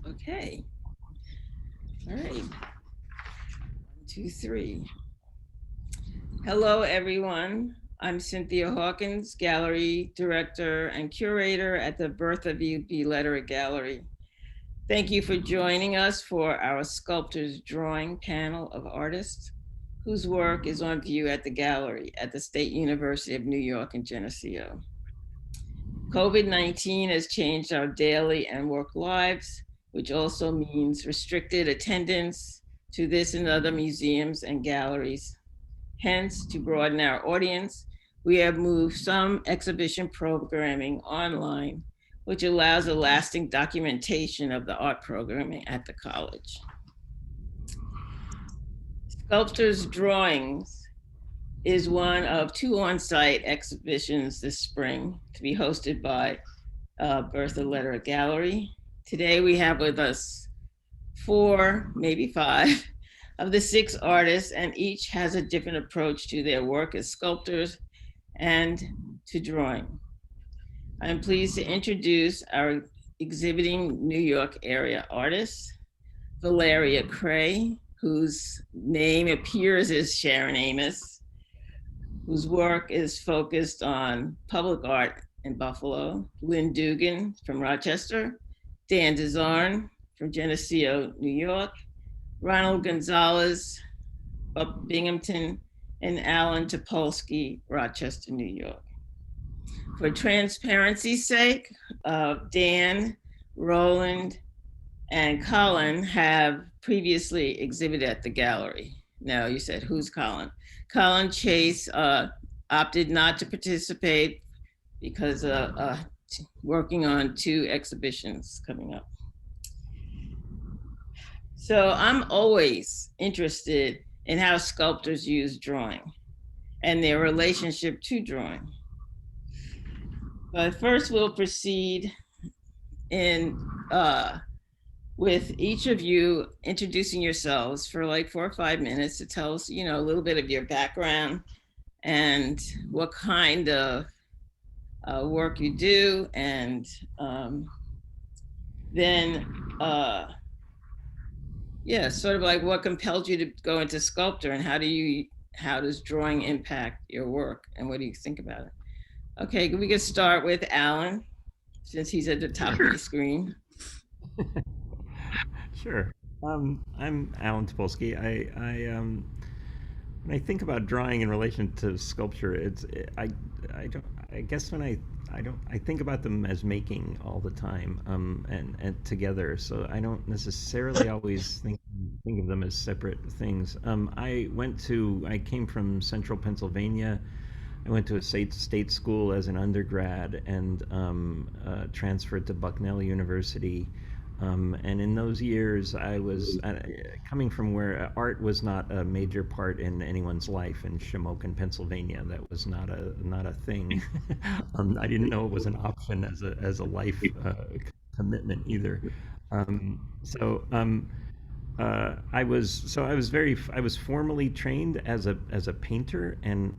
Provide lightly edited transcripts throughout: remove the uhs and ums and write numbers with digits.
Okay. All right. 1, 2, 3. Hello, everyone. I'm Cynthia Hawkins, Gallery Director and Curator at the Bertha V. Lederer Gallery. Thank you for joining us for our Sculptors Drawing panel of artists whose work is on view at the gallery at the State University of New York in Geneseo. COVID-19 has changed our daily and work lives, which also means restricted attendance to this and other museums and galleries. Hence, to broaden our audience, we have moved some exhibition programming online, which allows a lasting documentation of the art programming at the college. Sculptors' Drawings is one of 2 on-site exhibitions this spring to be hosted by Bertha Lederer Gallery. Today we have with us 4, maybe 5, of the 6 artists, and each has a different approach to their work as sculptors and to drawing. I'm pleased to introduce our exhibiting New York area artist, Valeria Cray, whose name appears as Sharon Amos, whose work is focused on public art in Buffalo, Lynn Dugan from Rochester, Dan DeZarn from Geneseo, New York, Ronald Gonzalez of Binghamton, and Alan Topolsky, Rochester, New York. For transparency's sake, Dan, Roland, and Colin have previously exhibited at the gallery. Now, you said, who's Colin? Colin Chase opted not to participate because working on 2 exhibitions coming up. So I'm always interested in how sculptors use drawing and their relationship to drawing. But first we'll proceed in with each of you introducing yourselves for like 4 or 5 minutes to tell us, a little bit of your background and what kind of work you do, and then sort of like what compelled you to go into sculpture, and how does drawing impact your work, and what do you think about it? Okay, we can start with Alan, since he's at the top of the screen. Sure. I'm Alan Topolsky. When I think about drawing in relation to sculpture, I don't, I guess when I think about them as making all the time, and together. So I don't necessarily always think of them as separate things. I came from central Pennsylvania. I went to a state school as an undergrad and transferred to Bucknell University. And in those years, I was coming from where art was not a major part in anyone's life in Shamokin, Pennsylvania. That was not a thing. I didn't know it was an option as a life commitment either. So I was formally trained as a painter and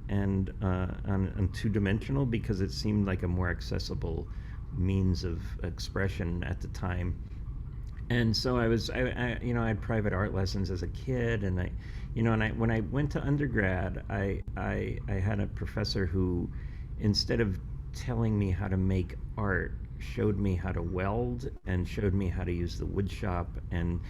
on 2-dimensional because it seemed like a more accessible means of expression at the time. And so I had private art lessons as a kid, and when I went to undergrad, I had a professor who, instead of telling me how to make art, showed me how to weld and showed me how to use the wood shop and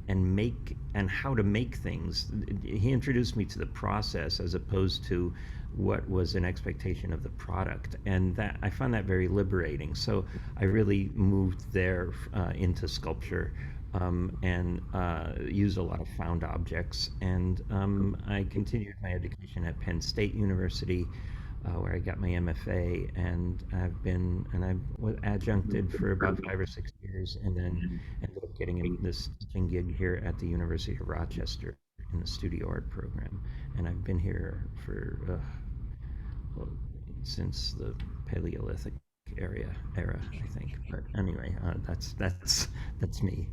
make and how to make things. He introduced me to the process as opposed to what was an expectation of the product, and that I found that very liberating. So I really moved there into sculpture, and used a lot of found objects. And I continued my education at Penn State University, where I got my MFA, and I was adjuncted for about 5 or 6 years, and then ended up getting this teaching gig here at the University of Rochester in the studio art program. And I've been here for well, since the Paleolithic era, I think. But anyway, that's me.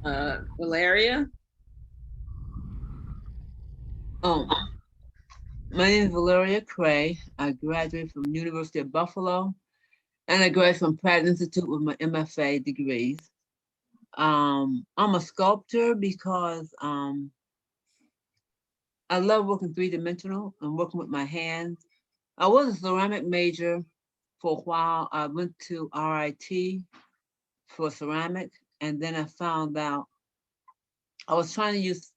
Valeria? Oh, my name is Valeria Cray. I graduated from University of Buffalo, And I graduated from Pratt Institute with my MFA degrees. I'm a sculptor because I love working three-dimensional and working with my hands. I was a ceramic major for a while. I went to RIT for ceramic, and then I found out I was trying to use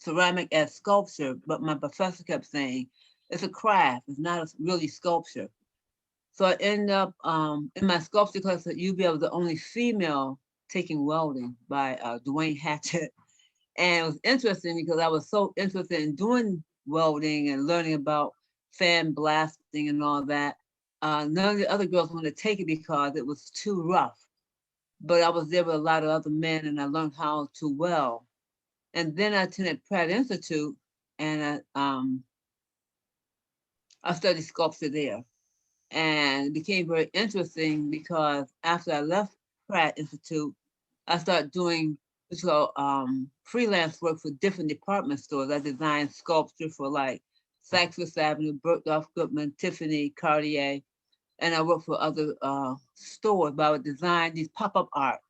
ceramic as sculpture, but my professor kept saying it's a craft, it's not a really sculpture. So I ended up in my sculpture class at UB, I was the only female taking welding by Dwayne Hatchett. And it was interesting because I was so interested in doing welding and learning about fan blasting and all that. None of the other girls wanted to take it because it was too rough. But I was there with a lot of other men and I learned how to weld. And then I attended Pratt Institute and I studied sculpture there. And it became very interesting because after I left Pratt Institute, I started doing what's called freelance work for different department stores. I designed sculpture for like Saks Fifth Avenue, Bergdorf Goodman, Tiffany, Cartier, and I worked for other stores. But I would design these pop-up art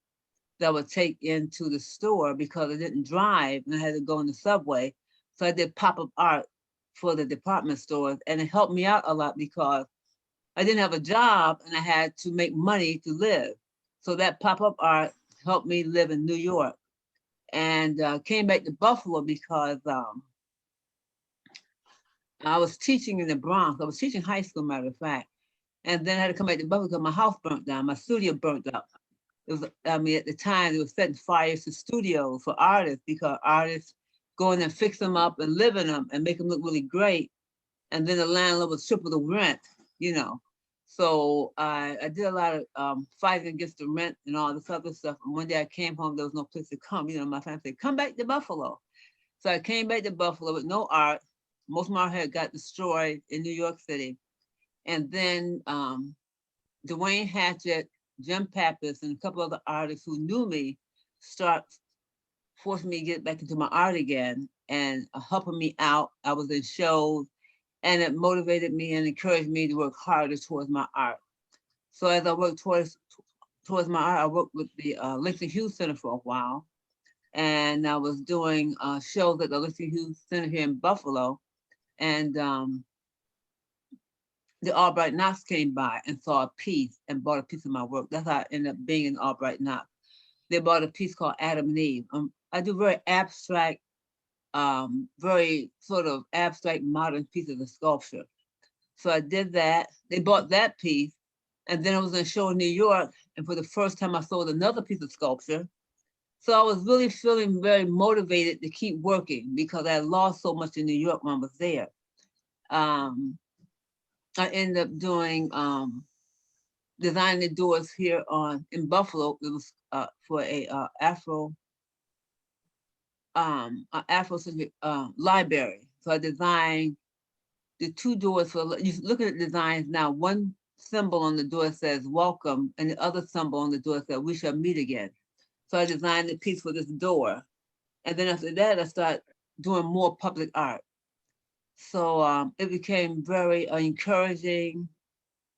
that I would take into the store because I didn't drive and I had to go in the subway. So I did pop-up art for the department stores, and it helped me out a lot because I didn't have a job and I had to make money to live. So that pop-up art helped me live in New York. And came back to Buffalo because I was teaching in the Bronx. I was teaching high school, matter of fact. And then I had to come back to Buffalo because my house burnt down. My studio burnt up. It was, I mean, at the time, they were setting fires to studios for artists because artists go in and fix them up and live in them and make them look really great. And then the landlord would triple the rent, you know. So I did a lot of fighting against the rent and all this other stuff. And one day I came home, there was no place to come. You know, my family said, come back to Buffalo. So I came back to Buffalo with no art. Most of my art had got destroyed in New York City. And then Dwayne Hatchett, Jim Pappas, and a couple other artists who knew me start forcing me to get back into my art again and helping me out. I was in shows and it motivated me and encouraged me to work harder towards my art. So as I worked towards my art, I worked with the Langston Hughes Center for a while, and I was doing shows at the Langston Hughes Center here in Buffalo, and the Albright Knox came by and saw a piece and bought a piece of my work. That's how I ended up being in Albright Knox. They bought a piece called Adam and Eve. I do very abstract, very sort of abstract modern pieces of sculpture. So I did that. They bought that piece. And then I was in a show in New York. And for the first time, I sold another piece of sculpture. So I was really feeling very motivated to keep working because I had lost so much in New York when I was there. Um, I ended up doing designing the doors here in Buffalo. It was for a Afro-centric library. So I designed the two doors for, you look at the designs now, one symbol on the door says welcome, and the other symbol on the door says we shall meet again. So I designed the piece for this door. And then after that, I started doing more public art. So it became very encouraging.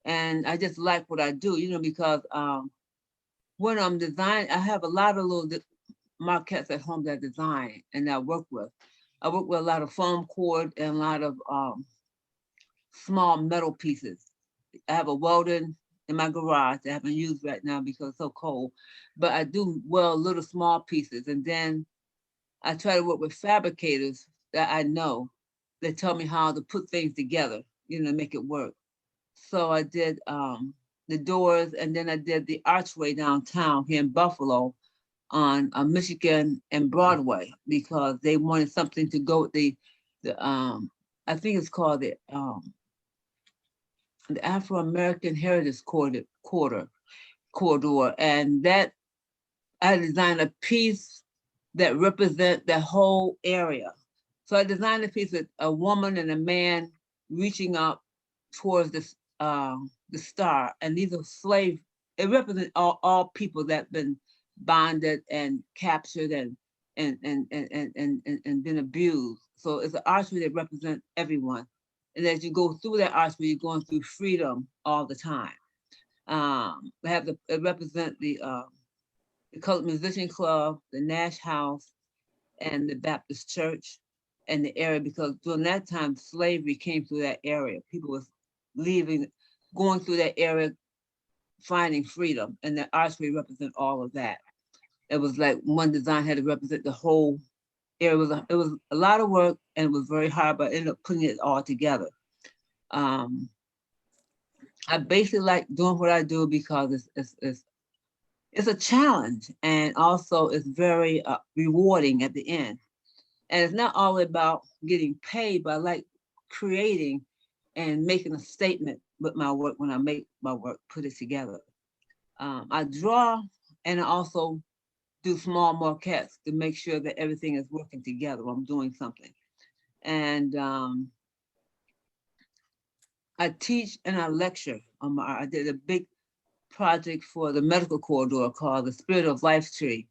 And I just like what I do, you know, because when I'm designing, I have a lot of little maquettes at home that I design and that I work with. I work with a lot of foam cord and a lot of small metal pieces. I have a welding in my garage that I haven't used right now because it's so cold, but I do weld little small pieces. And then I try to work with fabricators that I know that tell me how to put things together, you know, make it work. So I did the doors and then I did the archway downtown here in Buffalo on Michigan and Broadway because they wanted something to go with the I think it's called the Afro American Heritage corridor, and that I designed a piece that represent the whole area. So I designed a piece with a woman and a man reaching up towards the star, and these are slave. It represents all people that been bonded and captured and been abused. So it's an archery that represents everyone. And as you go through that archery, you're going through freedom all the time. We have to represent the Colored Musician Club, the Nash House, and the Baptist Church and the area, because during that time, slavery came through that area. People was leaving, going through that area, finding freedom, and the archery represent all of that. It was like one design had to represent the whole area. It was a lot of work, and it was very hard, but I ended up putting it all together. I basically like doing what I do because it's a challenge, and also it's very rewarding at the end. And it's not all about getting paid, but I like creating and making a statement with my work when I make my work, put it together. I draw, and I also do small maquettes to make sure that everything is working together when I'm doing something. And I teach and I lecture on my art. I did a big project for the medical corridor called the Spirit of Life Tree.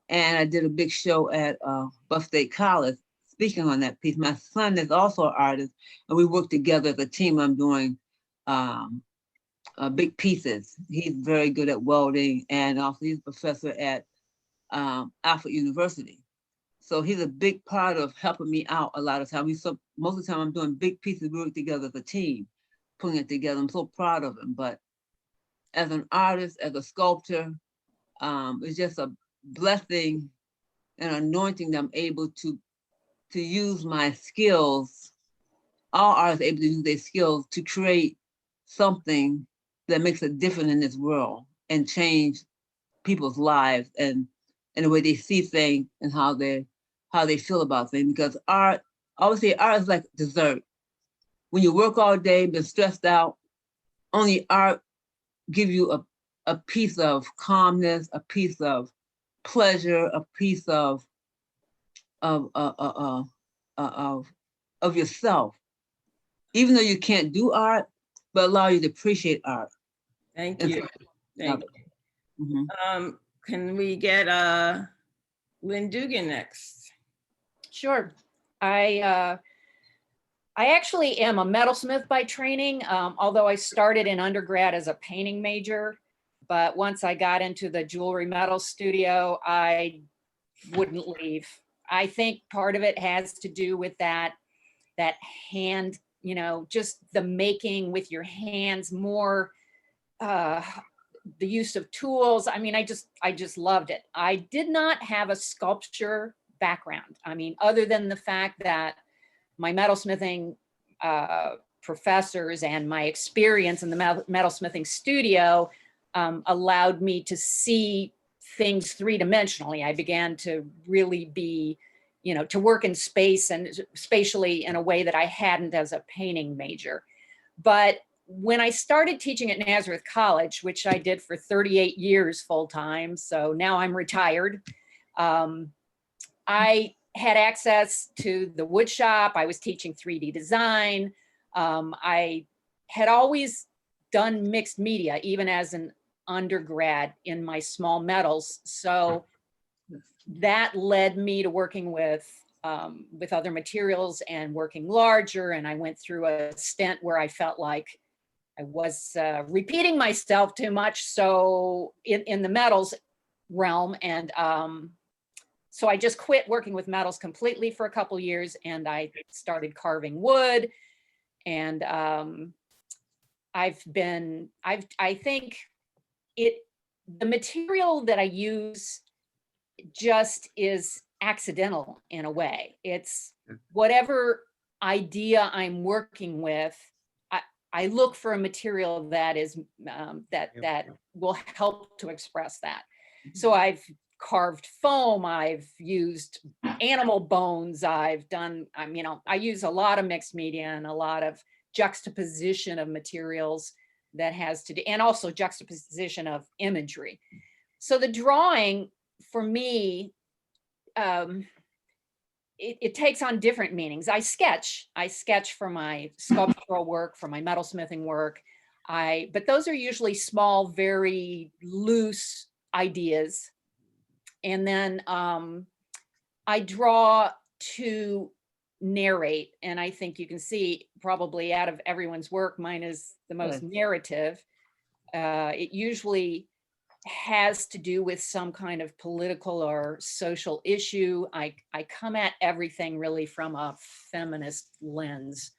And I did a big show at Buff State College speaking on that piece. My son is also an artist, and we work together as a team. I'm doing big pieces. He's very good at welding, and also he's a professor at Alfred University. So he's a big part of helping me out a lot of times. Most of the time I'm doing big pieces, we work together as a team, putting it together. I'm so proud of him. But as an artist, as a sculptor, it's just a blessing and anointing that I'm able to use my skills. All artists are able to use their skills to create something that makes a difference in this world and change people's lives and the way they see things and how they feel about things. Because art, obviously art is like dessert. When you work all day, been stressed out, only art give you a piece of calmness, a piece of pleasure, a piece of yourself. Even though you can't do art, but allow you to appreciate art. Thank you. Thank you. Mm-hmm. Can we get Lynn Dugan next? Sure. I actually am a metalsmith by training, although I started in undergrad as a painting major. But once I got into the jewelry metal studio, I wouldn't leave. I think part of it has to do with that hand, you know, just the making with your hands, more the use of tools. I mean, I just loved it. I did not have a sculpture background. I mean, other than the fact that my metalsmithing professors and my experience in the metalsmithing studio allowed me to see things three-dimensionally. I began to really be, you know, to work in space and spatially in a way that I hadn't as a painting major. But when I started teaching at Nazareth College, which I did for 38 years full-time, so now I'm retired, I had access to the wood shop. I was teaching 3D design. I had always done mixed media, even as an undergrad in my small metals. So that led me to working with other materials and working larger. And I went through a stint where I felt like I was repeating myself too much. So in the metals realm, and so I just quit working with metals completely for a couple years, and I started carving wood. And I think the material that I use just is accidental in a way. It's whatever idea I'm working with, I look for a material that is that will help to express that. So I've carved foam, I've used animal bones, I've done, you know, I use a lot of mixed media and a lot of juxtaposition of materials that has to do, and also juxtaposition of imagery. So the drawing for me, it takes on different meanings. I sketch for my sculptural work, for my metalsmithing work. But those are usually small, very loose ideas. And then I draw to narrate. And I think you can see probably out of everyone's work, mine is the most narrative. it usually has to do with some kind of political or social issue. I come at everything really from a feminist lens.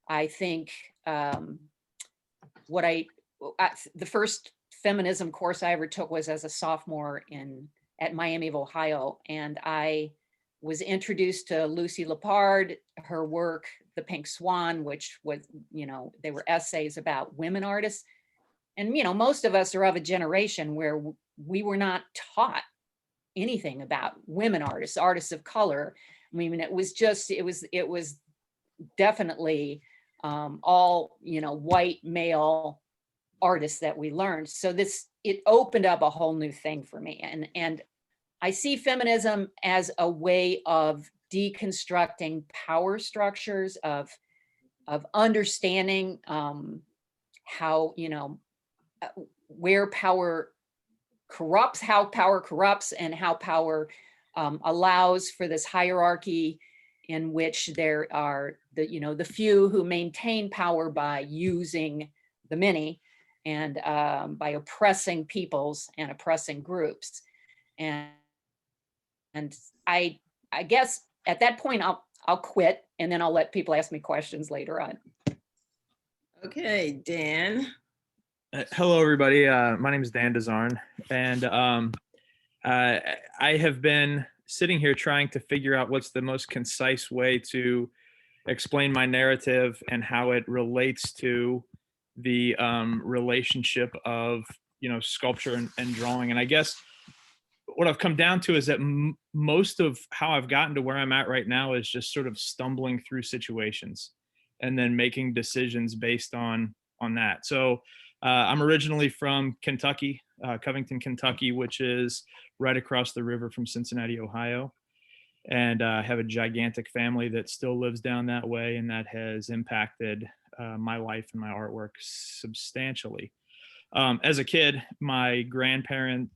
I think the first feminism course I ever took was as a sophomore at Miami of Ohio, and I was introduced to Lucy Lepard, her work, The Pink Swan, which was, they were essays about women artists. And, most of us are of a generation where we were not taught anything about women artists, artists of color. I mean, it was definitely all, white male artists that we learned. So it opened up a whole new thing for me. And I see feminism as a way of deconstructing power structures, of understanding how, where power corrupts, how power corrupts, and how power allows for this hierarchy in which there are the few who maintain power by using the many, and by oppressing peoples and oppressing groups. And I guess at that point I'll quit, and then I'll let people ask me questions later on. Okay, Dan. Hello, everybody. My name is Dan Desarn, and I have been sitting here trying to figure out what's the most concise way to explain my narrative and how it relates to the relationship of sculpture and drawing. And I guess what I've come down to is that most of how I've gotten to where I'm at right now is just sort of stumbling through situations and then making decisions based on that. So I'm originally from Kentucky, Covington, Kentucky, which is right across the river from Cincinnati, Ohio. And I have a gigantic family that still lives down that way, and that has impacted my life and my artwork substantially. As a kid, my grandfather's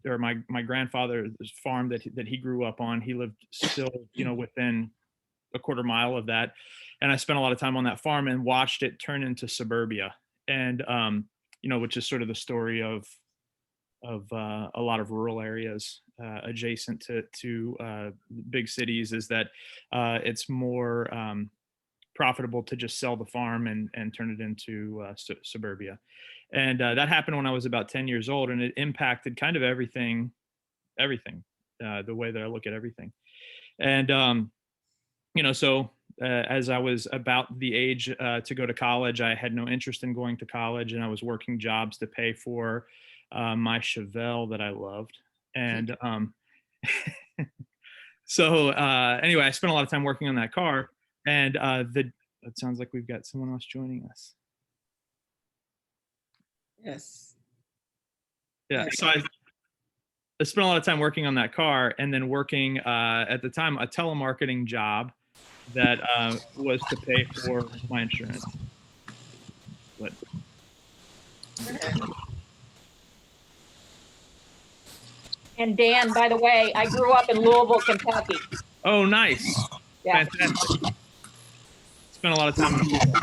farm that he grew up on, he lived still, within a quarter mile of that. And I spent a lot of time on that farm and watched it turn into suburbia. And, which is sort of the story of a lot of rural areas adjacent to big cities, is that it's more profitable to just sell the farm and turn it into suburbia. And that happened when I was about 10 years old, and it impacted kind of everything, the way that I look at everything. And, so as I was about the age to go to college, I had no interest in going to college, and I was working jobs to pay for my Chevelle that I loved. And so anyway, I spent a lot of time working on that car, and it sounds like we've got someone else joining us. Yes. Yeah. So I spent a lot of time working on that car, and then working at the time a telemarketing job that was to pay for my insurance. But And Dan, by the way, I grew up in Louisville, Kentucky. oh, nice. Yeah. Fantastic. Spent a lot of time in Louisville.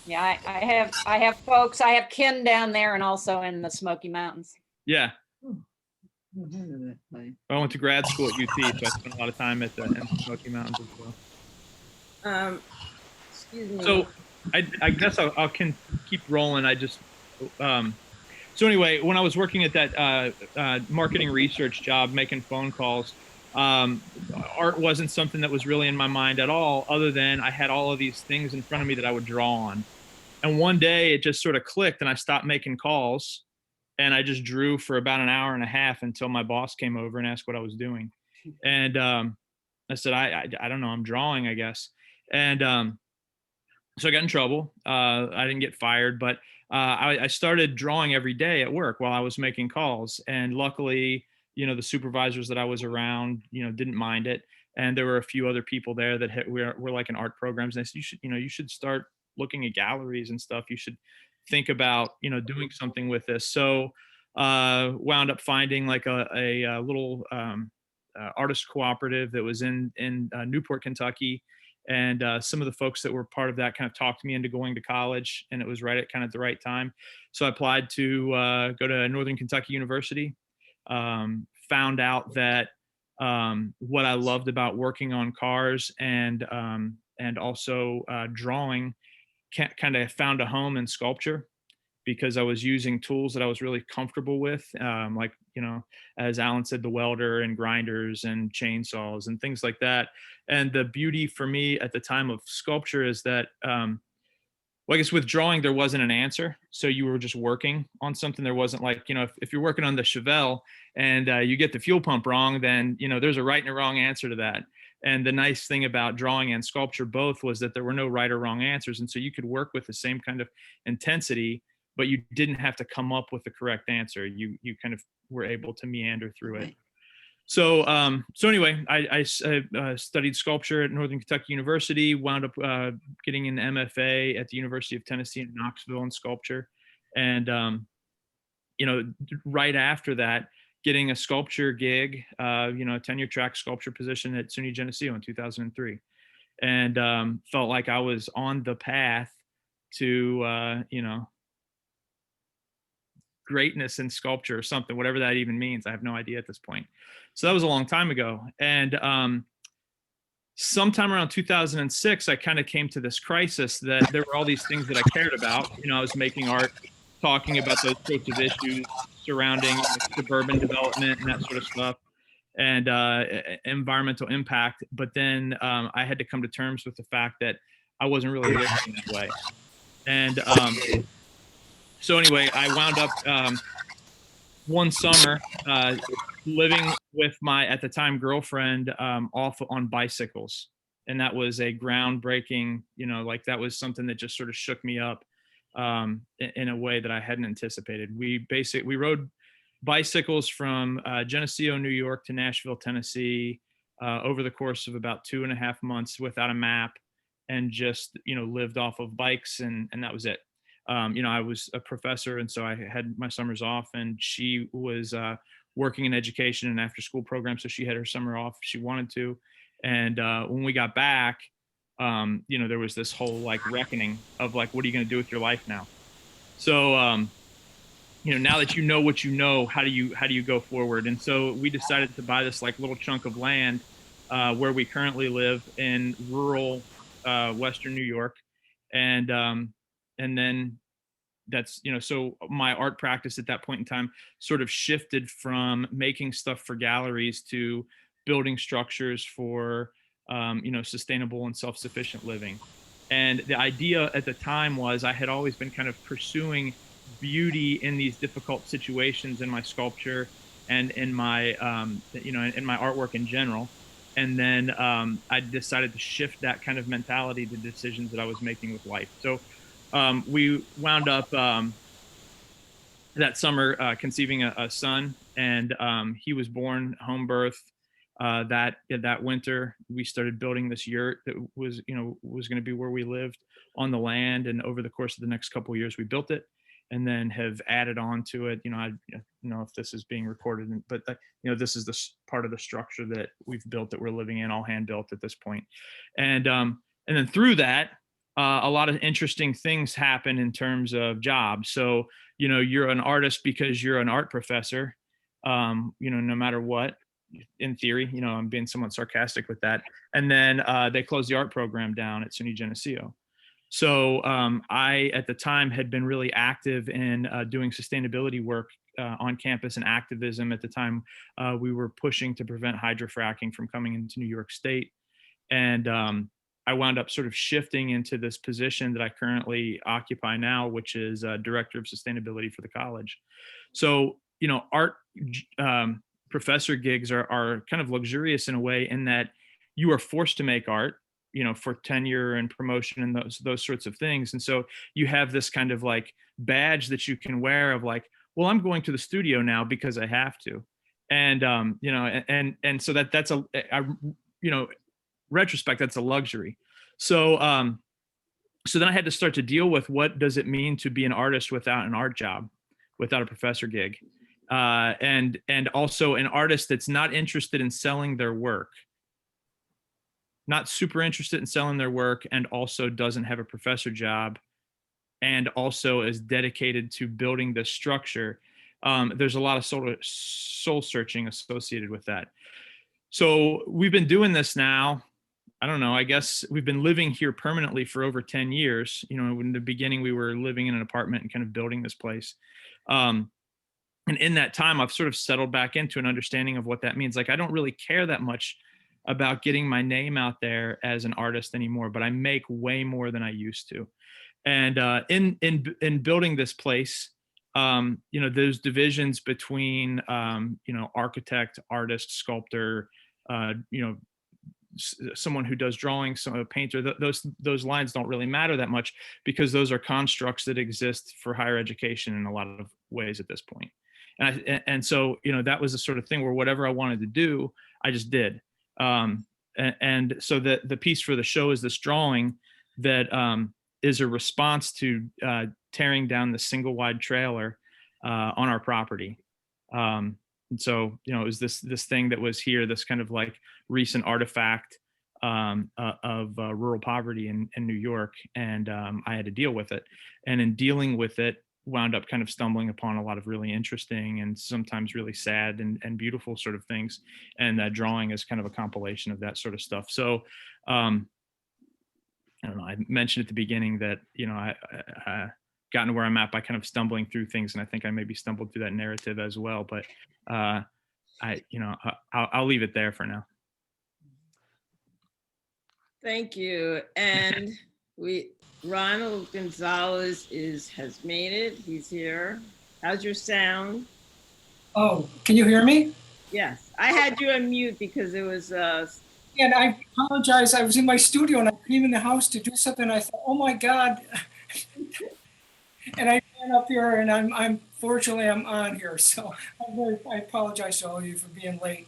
Yeah, I have folks, I have kin down there, and also in the Smoky Mountains. Yeah. Mhm. I went to grad school at UT, so I spent a lot of time in the Smoky Mountains as well. Excuse me. So I guess I'll can keep rolling. So anyway, when I was working at that marketing research job, making phone calls, art wasn't something that was really in my mind at all, other than I had all of these things in front of me that I would draw on. And one day it just sort of clicked, and I stopped making calls, and I just drew for about an hour and a half until my boss came over and asked what I was doing. And I said, I don't know, I'm drawing, I guess. And so I got in trouble. I didn't get fired, but I started drawing every day at work while I was making calls. And luckily, the supervisors that I was around, didn't mind it. And there were a few other people there that were like in art programs. And they said, you should start looking at galleries and stuff. You should think about, doing something with this. So wound up finding like a little artist cooperative that was in Newport, Kentucky. And some of the folks that were part of that kind of talked me into going to college, and it was right at kind of the right time. So I applied to go to Northern Kentucky University. Found out that what I loved about working on cars and also drawing kind of found a home in sculpture, because I was using tools that I was really comfortable with, like, as Alan said, the welder and grinders and chainsaws and things like that. And the beauty for me at the time of sculpture is that, well, I guess with drawing, there wasn't an answer. So you were just working on something. There wasn't like, if you're working on the Chevelle and you get the fuel pump wrong, then, there's a right and a wrong answer to that. And the nice thing about drawing and sculpture both was that there were no right or wrong answers. And so you could work with the same kind of intensity, but you didn't have to come up with the correct answer. You kind of were able to meander through it. So anyway, I studied sculpture at Northern Kentucky University, wound up getting an MFA at the University of Tennessee in Knoxville in sculpture. And, right after that, getting a sculpture gig, a tenure track sculpture position at SUNY Geneseo in 2003. And felt like I was on the path to, greatness in sculpture or something, whatever that even means. I have no idea at this point. So that was a long time ago. And sometime around 2006, I kind of came to this crisis that there were all these things that I cared about. I was making art, talking about those sorts of issues surrounding suburban development and that sort of stuff, and environmental impact. But then I had to come to terms with the fact that I wasn't really living that way. And so anyway, I wound up one summer living with my, at the time, girlfriend off on bicycles. And that was a groundbreaking, that was something that just sort of shook me up in a way that I hadn't anticipated. We rode bicycles from Geneseo, New York to Nashville, Tennessee over the course of about 2.5 months without a map, and just, lived off of bikes, and that was it. I was a professor, and so I had my summers off, and she was working in education and after school programs. So she had her summer off if she wanted to. And when we got back, there was this whole reckoning of what are you going to do with your life now? So, now that you know what you know, how do you go forward? And so we decided to buy this little chunk of land where we currently live in rural Western New York. And then that's, so my art practice at that point in time sort of shifted from making stuff for galleries to building structures for, sustainable and self-sufficient living. And the idea at the time was I had always been kind of pursuing beauty in these difficult situations in my sculpture and in my, in my artwork in general. And then I decided to shift that kind of mentality to decisions that I was making with life. So we wound up that summer conceiving a son, and he was born home birth. That winter, we started building this yurt that was going to be where we lived on the land. And over the course of the next couple of years, we built it, and then have added on to it. I don't know if this is being recorded, but this is the part of the structure that we've built that we're living in, all hand built at this point. And then through that, a lot of interesting things happen in terms of jobs. So, you're an artist because you're an art professor, no matter what, in theory. I'm being somewhat sarcastic with that. And then they closed the art program down at SUNY Geneseo. So I, at the time, had been really active in doing sustainability work on campus and activism. At the time, we were pushing to prevent hydrofracking from coming into New York State. And I wound up sort of shifting into this position that I currently occupy now, which is Director of Sustainability for the college. So, art professor gigs are kind of luxurious in a way, in that you are forced to make art, for tenure and promotion and those sorts of things. And so you have this kind of badge that you can wear of well, I'm going to the studio now because I have to. And, and so that's retrospect, that's a luxury. So, so then I had to start to deal with, what does it mean to be an artist without an art job, without a professor gig? And also an artist that's not interested in selling their work. not super interested in selling their work, and also doesn't have a professor job, and also is dedicated to building this structure, there's a lot of soul searching associated with that. So we've been doing this now. I don't know. I guess we've been living here permanently for over 10 years. You know, in the beginning, we were living in an apartment and kind of building this place. And in that time, I've sort of settled back into an understanding of what that means. Like, I don't really care that much about getting my name out there as an artist anymore, but I make way more than I used to. And in building this place, you know, those divisions between, you know, architect, artist, sculptor, you know, someone who does drawing, a painter, those lines don't really matter that much, because those are constructs that exist for higher education in a lot of ways at this point. And so, you know, that was the sort of thing where whatever I wanted to do, I just did. And so the piece for the show is this drawing that is a response to tearing down the single wide trailer on our property. And so, you know, it was this thing that was here, this kind of like recent artifact of rural poverty in New York. And I had to deal with it. And in dealing with it, wound up kind of stumbling upon a lot of really interesting and sometimes really sad and beautiful sort of things. And that drawing is kind of a compilation of that sort of stuff. So I don't know, I mentioned at the beginning that, you know, I gotten to where I'm at by kind of stumbling through things. And I think I maybe stumbled through that narrative as well, but I'll leave it there for now. Thank you. And Ronald Gonzalez has made it. He's here. How's your sound? Oh, can you hear me? Yes, I had you on mute because it was. And I apologize. I was in my studio and I came in the house to do something. I thought, oh my God. And I ran up here and I'm fortunately I'm on here. So I apologize to all of you for being late.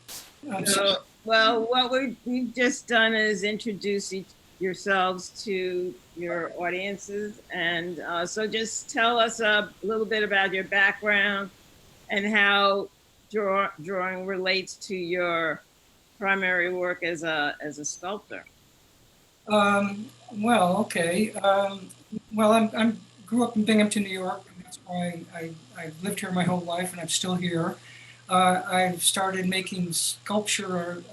Well, what we've just done is introduce yourselves to your audiences. And so just tell us a little bit about your background and how drawing relates to your primary work as a sculptor. Well, okay. Well, I grew up in Binghamton, New York. That's why I've lived here my whole life and I'm still here. I've started making sculpture.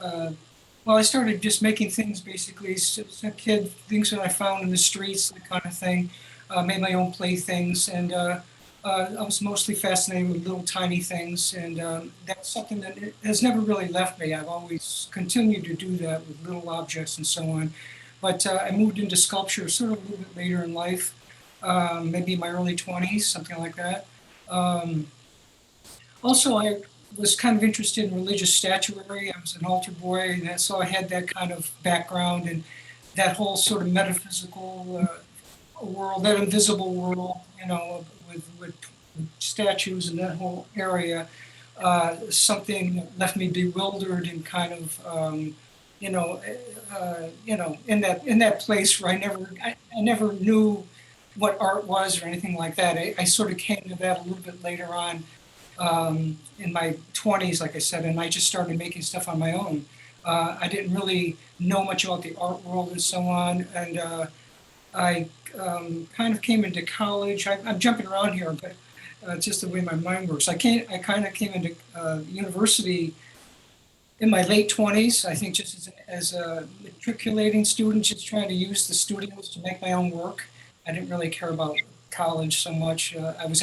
Well, I started just making things basically as a kid, things that I found in the streets, that kind of thing. Made my own playthings, and I was mostly fascinated with little tiny things, and that's something that has never really left me. I've always continued to do that with little objects and so on. But I moved into sculpture sort of a little bit later in life, maybe in my early 20s, something like that. Also, I was kind of interested in religious statuary. I was an altar boy, and so I had that kind of background and that whole sort of metaphysical world, that invisible world, you know, with statues and that whole area. Something that left me bewildered and kind of, in that place where I never knew what art was or anything like that. I sort of came to that a little bit later on. In my 20s, like I said, and I just started making stuff on my own. I didn't really know much about the art world and so on, and I kind of came into college. I'm jumping around here, but just the way my mind works. I kind of came into university in my late 20s, I think, just as a matriculating student, just trying to use the studios to make my own work. I didn't really care about college so much. I was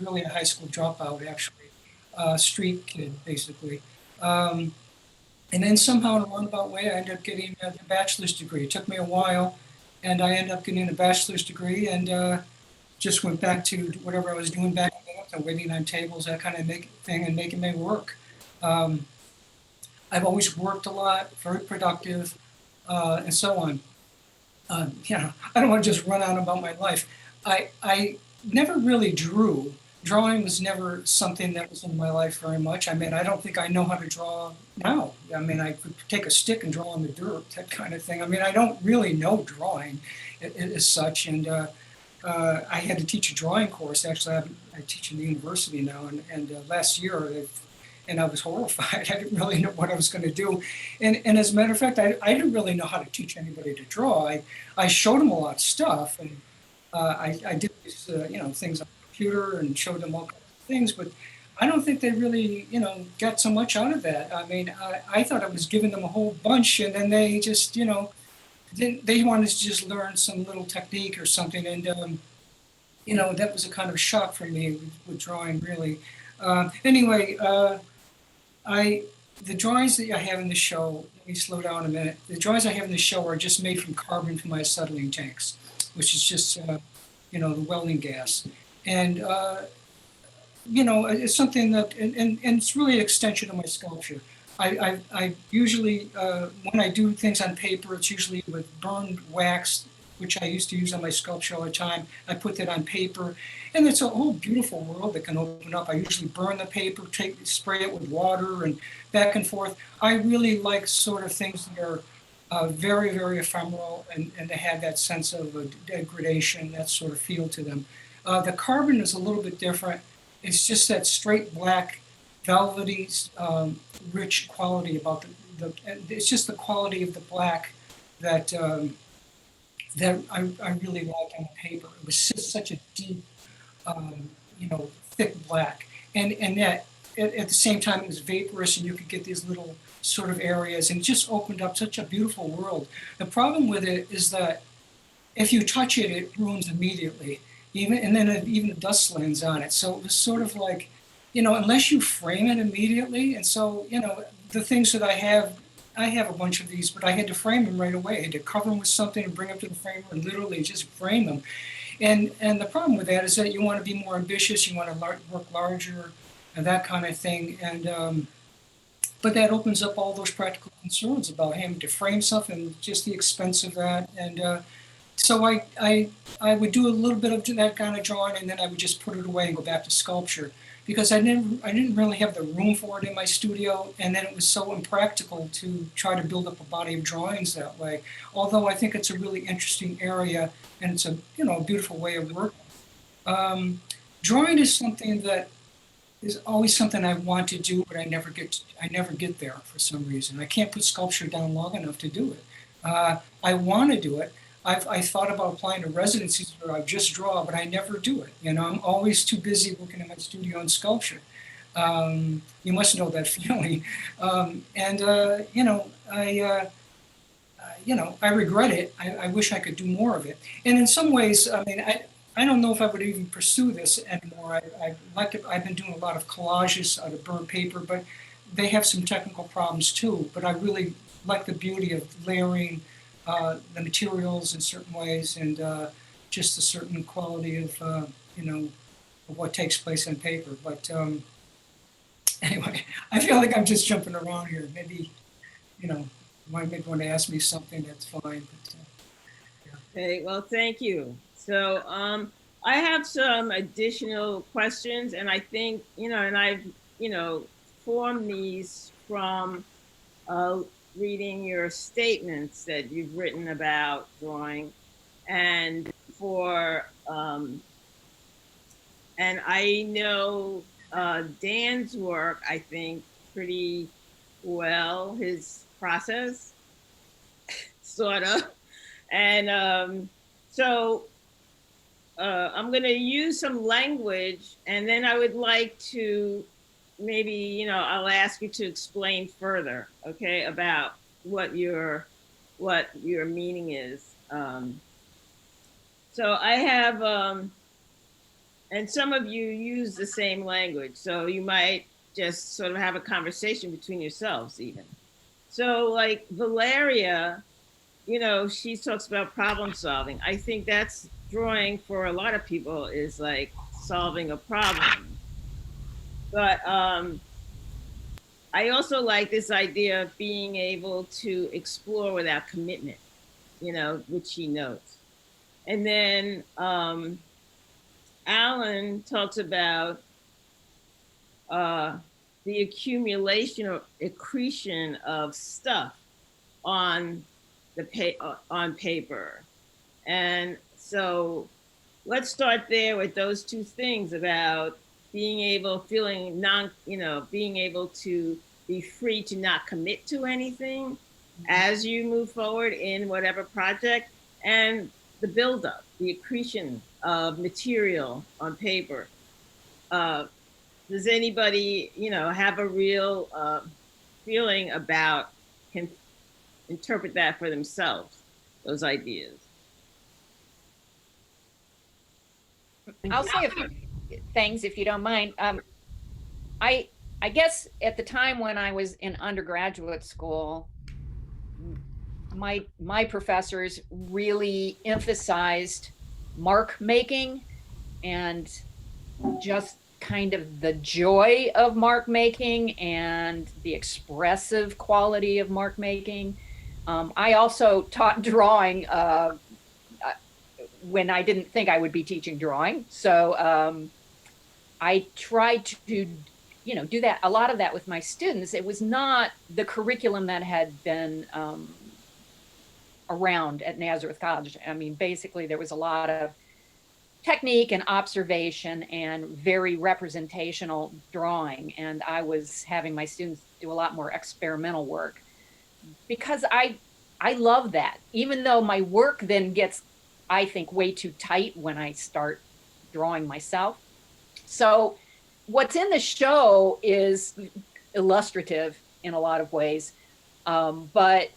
really a high school dropout, actually, street kid, basically. And then somehow in a roundabout way, I ended up getting a bachelor's degree. It took me a while, and I ended up getting a bachelor's degree, and just went back to whatever I was doing back then, waiting on tables, that kind of thing, and making my work. I've always worked a lot, very productive, and so on. I don't want to just run on about my life. I never really drew. Drawing was never something that was in my life very much. I mean, I don't think I know how to draw now. I mean, I could take a stick and draw on the dirt, that kind of thing. I mean, I don't really know drawing as such. And I had to teach a drawing course. Actually, I teach in the university now. And last year, they've and I was horrified. I didn't really know what I was going to do. And as a matter of fact, I didn't really know how to teach anybody to draw. I showed them a lot of stuff, and I did these, things on the computer and showed them all kinds of things, but I don't think they really, got so much out of that. I mean, I thought I was giving them a whole bunch, and then they just, they wanted to just learn some little technique or something. And, that was a kind of shock for me with drawing, really. Anyway, the drawings that I have in the show, let me slow down a minute. The drawings I have in the show are just made from carbon from my acetylene tanks, which is just, the welding gas. And, it's something that, and it's really an extension of my sculpture. I usually, when I do things on paper, it's usually with burned wax, which I used to use on my sculpture all the time. I put that on paper, and it's a whole beautiful world that can open up. I usually burn the paper, spray it with water, and back and forth. I really like sort of things that are very, very ephemeral, and they have that sense of degradation, that sort of feel to them. The carbon is a little bit different. It's just that straight black, velvety, rich quality about the. It's just the quality of the black that that I really like on the paper. It was just such a deep, thick black, and yet at the same time it was vaporous, and you could get these little sort of areas, and it just opened up such a beautiful world. The problem with it is that if you touch it, it ruins immediately. Even the dust lands on it. So it was sort of like, unless you frame it immediately. And so, the things that I have a bunch of these, but I had to frame them right away. I had to cover them with something and bring them to the framer and literally just frame them. And the problem with that is that you want to be more ambitious. You want to work larger and that kind of thing. And but that opens up all those practical concerns about having to frame something, just the expense of that. And so I would do a little bit of that kind of drawing, and then I would just put it away and go back to sculpture, because I didn't really have the room for it in my studio, and then it was so impractical to try to build up a body of drawings that way. Although I think it's a really interesting area, and it's a beautiful way of working. Drawing is something that is always something I want to do, but I never get there for some reason. I can't put sculpture down long enough to do it. I want to do it. I thought about applying to residencies where I just draw, but I never do it. I'm always too busy working in my studio on sculpture. You must know that feeling. I regret it. I wish I could do more of it. And in some ways, I mean, I don't know if I would even pursue this anymore. I've been doing a lot of collages out of burnt paper, but they have some technical problems too. But I really like the beauty of layering the materials in certain ways, and just a certain quality of of what takes place on paper. But anyway, I feel like I'm just jumping around here. Maybe maybe want to ask me something, that's fine. But, yeah. Okay, well, thank you. So I have some additional questions, and I think and I've formed these from reading your statements that you've written about drawing, and and I know Dan's work, I think, pretty well, his process, sort of. And so I'm going to use some language, and then I would like to maybe, I'll ask you to explain further, okay, about what your meaning is. So I have, and some of you use the same language, so you might just sort of have a conversation between yourselves even. So like Valeria, she talks about problem solving. I think that's drawing for a lot of people is like solving a problem. But I also like this idea of being able to explore without commitment, which she notes. And then Alan talks about the accumulation or accretion of stuff on on paper. And so let's start there with those two things about feeling being able to be free to not commit to anything as you move forward in whatever project, and the buildup, the accretion of material on paper. Does anybody, have a real feeling about, can interpret that for themselves, those ideas? I'll say a few things if you don't mind. I I guess at the time when I was in undergraduate school, my professors really emphasized mark making and just kind of the joy of mark making and the expressive quality of mark making. I also taught drawing when I didn't think I would be teaching drawing. So I tried to, do that, a lot of that with my students. It was not the curriculum that had been around at Nazareth College. I mean, basically there was a lot of technique and observation and very representational drawing. And I was having my students do a lot more experimental work because I love that, even though my work then gets, I think, way too tight when I start drawing myself. So what's in the show is illustrative in a lot of ways, but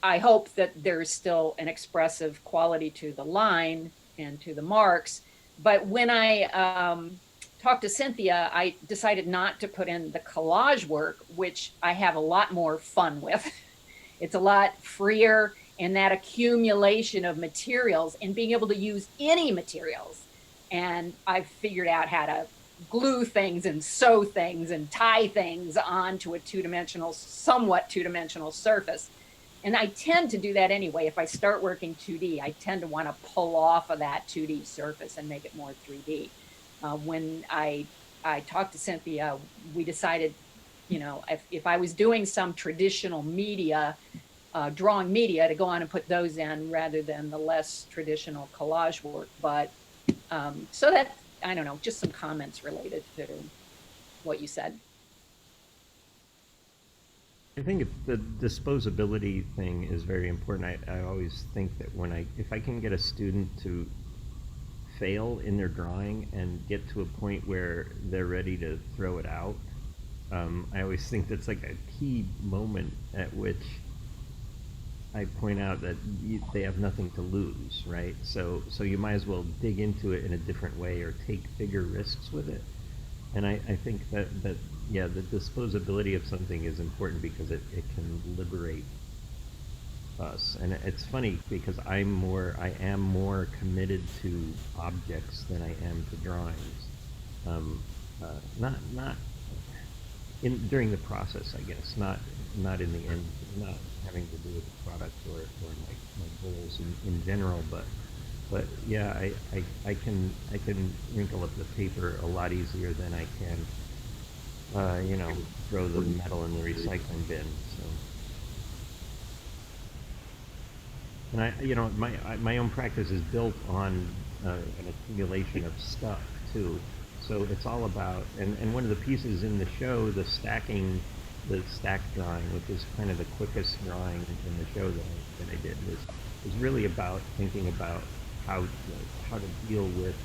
I hope that there's still an expressive quality to the line and to the marks. But when I talked to Cynthia, I decided not to put in the collage work, which I have a lot more fun with. It's a lot freer, and that accumulation of materials and being able to use any materials. And I've figured out how to glue things and sew things and tie things onto a somewhat two-dimensional surface. And I tend to do that anyway. If I start working 2D, I tend to want to pull off of that 2D surface and make it more 3D. When I talked to Cynthia, we decided, if I was doing some traditional media, drawing media, to go on and put those in rather than the less traditional collage work. But so that, I don't know, just some comments related to what you said. I think the disposability thing is very important. I always think that if I can get a student to fail in their drawing and get to a point where they're ready to throw it out, I always think that's like a key moment at which I point out that they have nothing to lose, right? So you might as well dig into it in a different way or take bigger risks with it. And I think that yeah, the disposability of something is important because it can liberate us. And it's funny because I am more committed to objects than I am to drawings. Not during the process, I guess, not in the end, not having to do with the product or my goals in general, but yeah, I can wrinkle up the paper a lot easier than I can throw the metal in the recycling bin. So, and my own practice is built on an accumulation of stuff too. So it's all about, and one of the pieces in the show, the stack drawing, which is kind of the quickest drawing in the show that I did, was really about thinking about how to deal with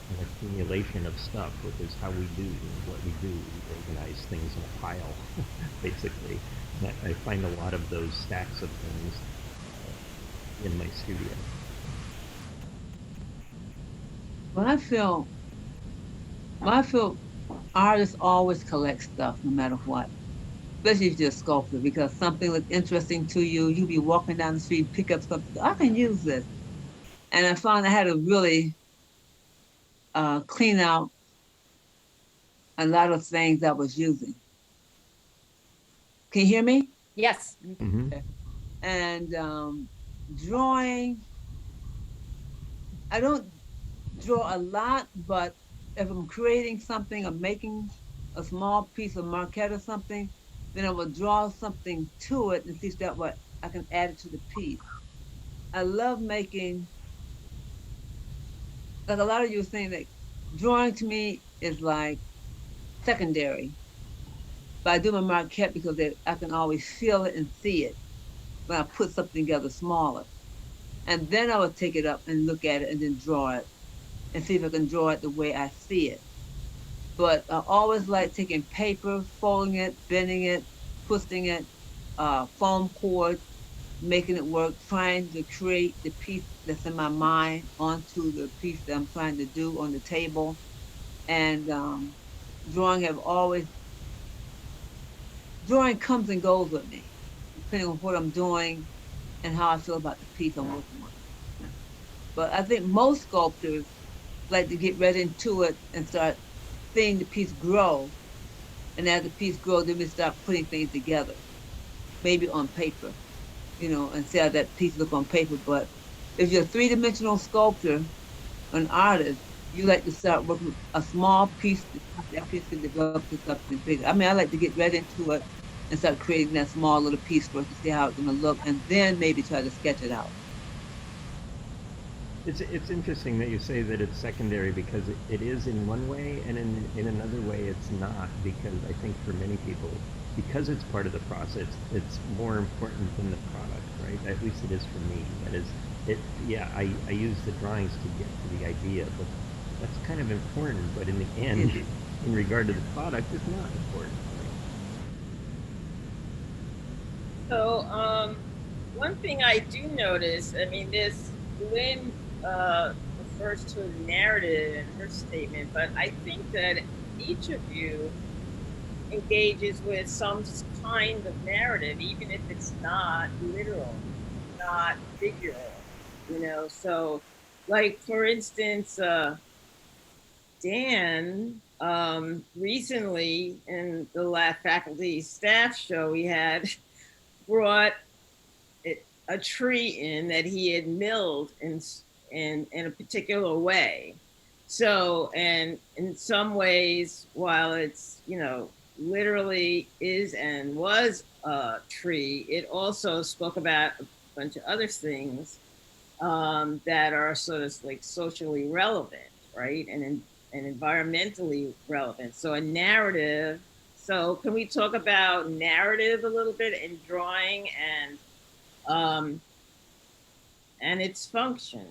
an accumulation of stuff, which is how we do what we do. We organize things in a pile, basically. And I find a lot of those stacks of things in my studio. Well, I feel artists always collect stuff no matter what, especially if you're a sculptor, because something looks interesting to you. You be walking down the street, pick up something, I can use this. And I found I had to really clean out a lot of things I was using. Can you hear me? Yes. Mm-hmm. Okay. And drawing, I don't draw a lot, but if I'm creating something or making a small piece of maquette or something, then I will draw something to it and see if that what I can add it to the piece. I love making, like a lot of you were saying, that drawing to me is like secondary. But I do my maquette because I can always feel it and see it when I put something together smaller. And then I would take it up and look at it and then draw it and see if I can draw it the way I see it. But I always like taking paper, folding it, bending it, twisting it, foam cord, making it work, trying to create the piece that's in my mind onto the piece that I'm trying to do on the table. And drawing have always, drawing comes and goes with me, depending on what I'm doing and how I feel about the piece I'm working with. But I think most sculptors like to get right into it and start seeing the piece grow. And as the piece grows, then we start putting things together, maybe on paper, and see how that piece look on paper. But if you're a three-dimensional sculptor, an artist, you like to start working a small piece, that piece can develop to something bigger. I mean, I like to get right into it and start creating that small little piece first to see how it's gonna look, and then maybe try to sketch it out. It's interesting that you say that it's secondary because it is in one way, and in another way it's not, because I think for many people, because it's part of the process, it's more important than the product, right? At least it is for me. That is, yeah, I use the drawings to get to the idea, but that's kind of important, but in the end, in regard to the product, it's not important. So, one thing I do notice, I mean, this Lynn refers to a narrative in her statement, but I think that each of you engages with some kind of narrative, even if it's not literal, not figural. So, like, for instance, Dan, recently in the last faculty staff show we had, brought a tree in that he had milled in a particular way. So, and in some ways, while it's, literally is and was a tree, it also spoke about a bunch of other things that are sort of like socially relevant, right? And environmentally relevant. So a narrative. So can we talk about narrative a little bit in drawing um, and its function?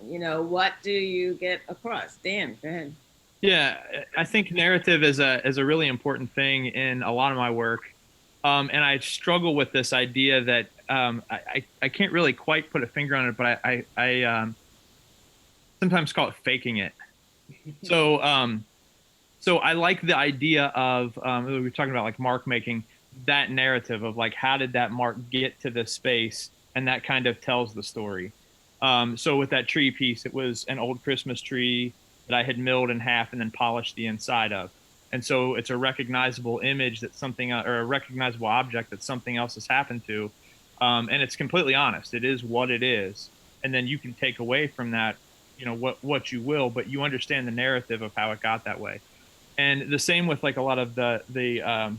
What do you get across? Dan, go ahead. Yeah, I think narrative is a really important thing in a lot of my work, and I struggle with this idea that I can't really quite put a finger on it, but I sometimes call it faking it. So so I like the idea of we were talking about like mark making, that narrative of like how did that mark get to this space, and that kind of tells the story. So with that tree piece, it was an old Christmas tree that I had milled in half and then polished the inside of. And so it's a recognizable image that something, or a recognizable object that something else has happened to. And it's completely honest. It is what it is. And then you can take away from that, what you will, but you understand the narrative of how it got that way. And the same with like a lot of the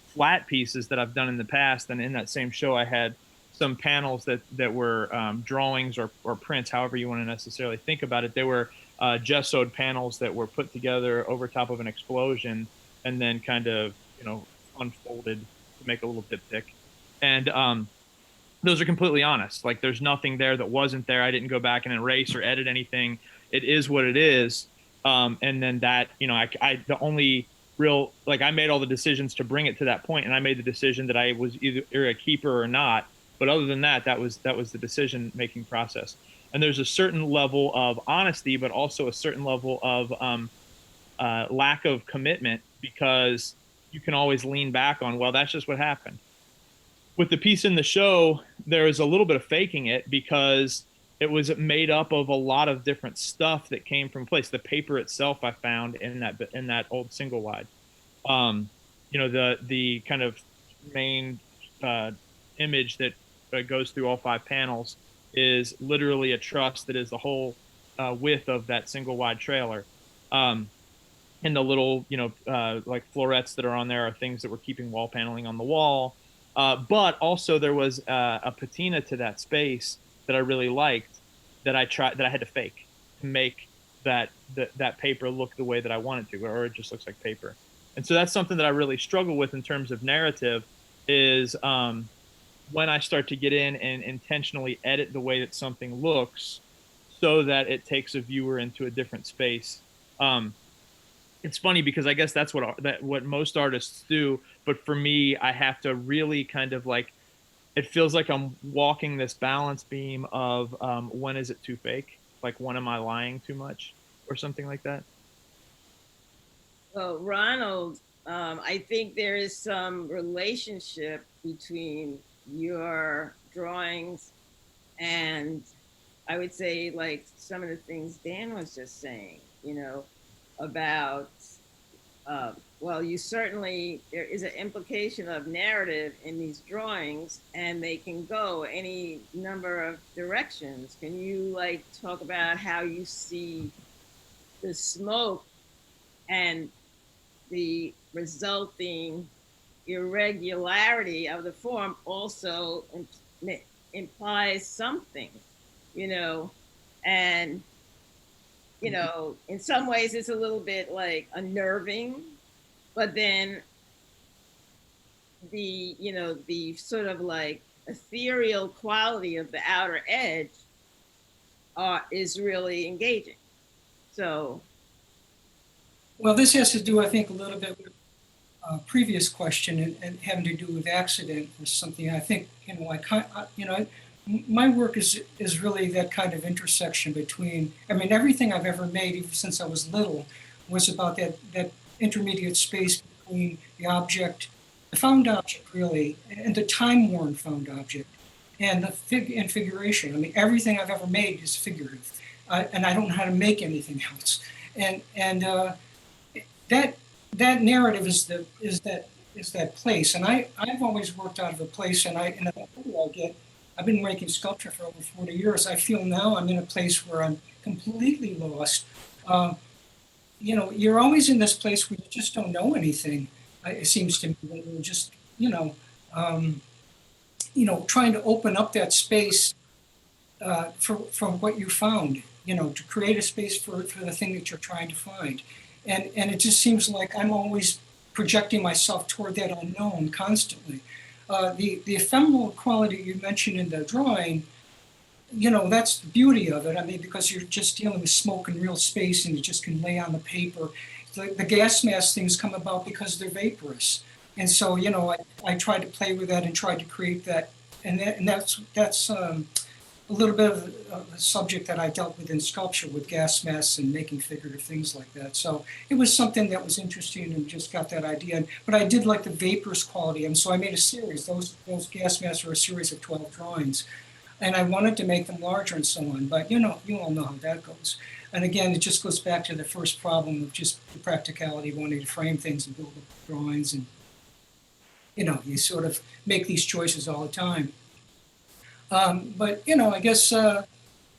flat pieces that I've done in the past. And in that same show, I had some panels that were drawings or prints, however you want to necessarily think about it. They were gessoed panels that were put together over top of an explosion and then kind of, unfolded to make a little diptych. And those are completely honest. Like there's nothing there that wasn't there. I didn't go back and erase or edit anything. It is what it is. And then that, the only real, like I made all the decisions to bring it to that point, and I made the decision that I was either a keeper or not. But other than that, that was the decision making process. And there's a certain level of honesty, but also a certain level of lack of commitment, because you can always lean back on, well, that's just what happened. With the piece in the show, there was a little bit of faking it because it was made up of a lot of different stuff that came from place. The paper itself I found in that old single wide. The kind of main image that goes through all 5 panels is literally a truss that is the whole width of that single wide trailer. And the little, like florets that are on there are things that were keeping wall paneling on the wall. But also there was a patina to that space that I really liked that I had to fake to make that paper look the way that I want it to, or it just looks like paper. And so that's something that I really struggle with in terms of narrative is when I start to get in and intentionally edit the way that something looks so that it takes a viewer into a different space. It's funny because I guess that's what most artists do, but for me, I have to really kind of like, it feels like I'm walking this balance beam of when is it too fake? Like, when am I lying too much or something like that? Well, Ronald, I think there is some relationship between your drawings and I would say like some of the things Dan was just saying, about, well, you certainly, there is an implication of narrative in these drawings and they can go any number of directions. Can you like talk about how you see the smoke and the resulting irregularity of the form also implies something, you know, and, in some ways it's a little bit like unnerving, but then the sort of like ethereal quality of the outer edge is really engaging. So, Well, this has to do, I think, a little bit with a previous question and having to do with accident or something. I think, my work is really that kind of intersection between, I mean, everything I've ever made, even since I was little, was about that intermediate space between the object, the found object really, and the time-worn found object, and the figuration. I mean, everything I've ever made is figurative, and I don't know how to make anything else. And that narrative is that place, and I've always worked out of a place, and I've been making sculpture for over 40 years. I feel now I'm in a place where I'm completely lost. You're always in this place where you just don't know anything. It seems to me when you're just, trying to open up that space from what you found, to create a space for the thing that you're trying to find. And it just seems like I'm always projecting myself toward that unknown constantly. The ephemeral quality you mentioned in the drawing, that's the beauty of it. I mean, because you're just dealing with smoke in real space and you just can lay on the paper. The gas mask things come about because they're vaporous. And so, I tried to play with that and tried to create that. And that's a little bit of a subject that I dealt with in sculpture with gas masks and making figurative things like that. So it was something that was interesting and just got that idea. But I did like the vaporous quality, and so I made a series. Those gas masks are a series of 12 drawings. And I wanted to make them larger and so on, but you all know how that goes. And again, it just goes back to the first problem of just the practicality, wanting to frame things and build up drawings, and you sort of make these choices all the time. But I guess the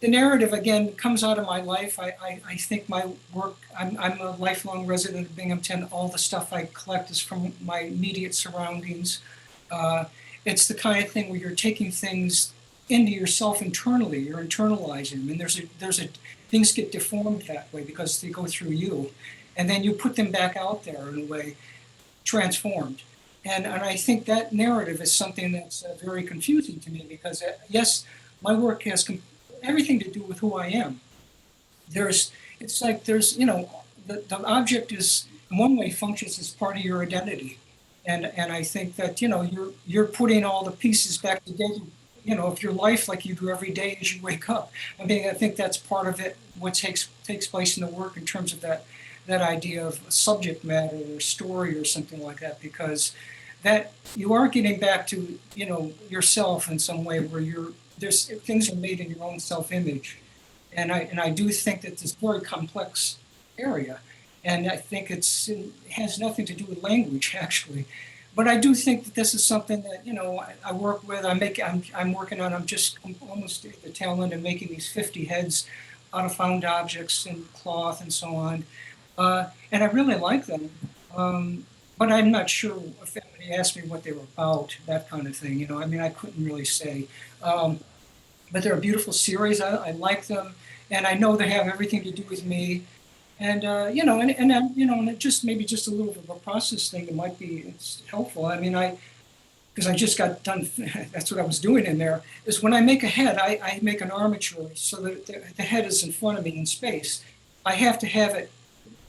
narrative again comes out of my life. I think my work. I'm a lifelong resident of Binghamton. All the stuff I collect is from my immediate surroundings. It's the kind of thing where you're taking things into yourself internally. You're internalizing them, and there's a things get deformed that way because they go through you, and then you put them back out there in a way, transformed. And I think that narrative is something that's very confusing to me because, yes, my work has everything to do with who I am. The object is, in one way, functions as part of your identity. And I think that, you're putting all the pieces back together, of your life like you do every day as you wake up. I mean, I think that's part of it, what takes place in the work in terms of that idea of subject matter or story or something like that, because that you are getting back to yourself in some way where there's things are made in your own self-image, and I do think that this very complex area, and I think it has nothing to do with language actually, but I do think that this is something that I work with. I'm working on. I'm almost at the tail end of making these 50 heads out of found objects and cloth and so on, and I really like them. But I'm not sure if anybody asked me what they were about, that kind of thing. I mean, I couldn't really say. But they're a beautiful series. I like them. and I know they have everything to do with me. And you know, and it just maybe just a little bit of a process thing that might be it's helpful. I mean, because I just got done. That's what I was doing in there. Is when I make a head, I make an armature so that the head is in front of me in space. I have to have it,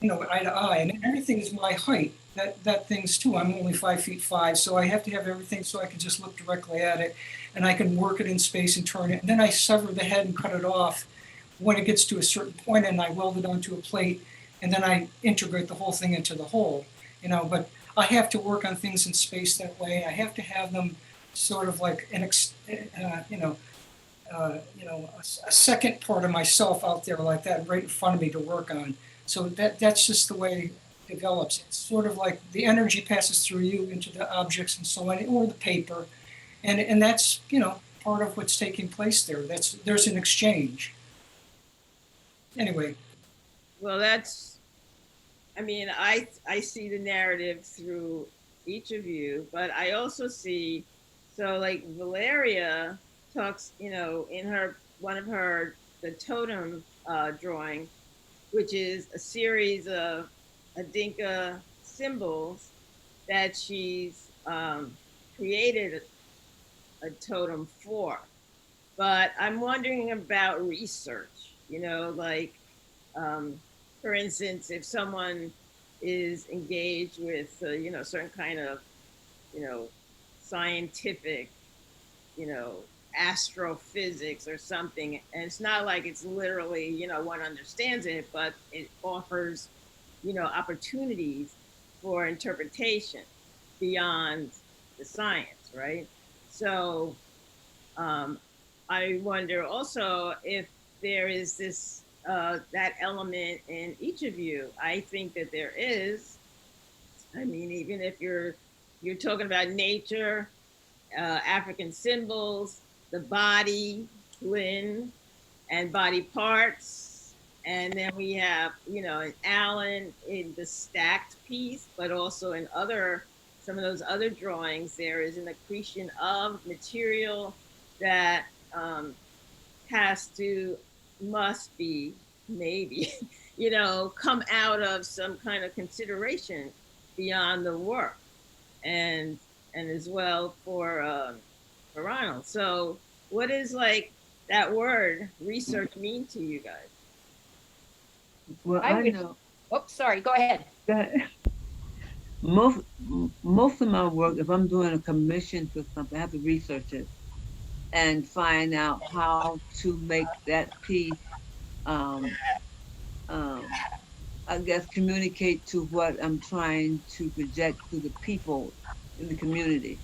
you know, eye to eye, and everything is my height. That thing's too. I'm only 5'5", so I have to have everything so I can just look directly at it, and I can work it in space and turn it. And then I sever the head and cut it off when it gets to a certain point, and I weld it onto a plate, and then I integrate the whole thing into the whole. You know, but I have to work on things in space that way. I have to have them sort of like a second part of myself out there like that right in front of me to work on. So that's just the way it develops. It's sort of like the energy passes through you into the objects and so on, or the paper, and that's, you know, part of what's taking place there. There's an exchange. Anyway. Well, I mean, I see the narrative through each of you, but I also see, so like Valeria talks, you know, in one of the totem drawing, which is a series of Adinka symbols that she's created a totem for. But I'm wondering about research, you know, like, for instance, if someone is engaged with, you know, certain kind of, you know, scientific, you know, astrophysics or something, and it's not like it's literally, you know, one understands it, but it offers, you know, opportunities for interpretation beyond the science, right? So I wonder also if there is this that element in each of you. I think that there is. I mean, even if you're talking about nature, African symbols, the body, twin, and body parts, and then we have, you know, in Alan in the stacked piece, but also in some of those other drawings, there is an accretion of material that must be maybe, you know, come out of some kind of consideration beyond the work, and as well for Ronald. So what is like that word research mean to you guys? Well, I I would- know Oh, sorry, go ahead. that most of my work, if I'm doing a commission for something, I have to research it and find out how to make that piece, um, um, I guess, communicate to what I'm trying to project to the people in the community.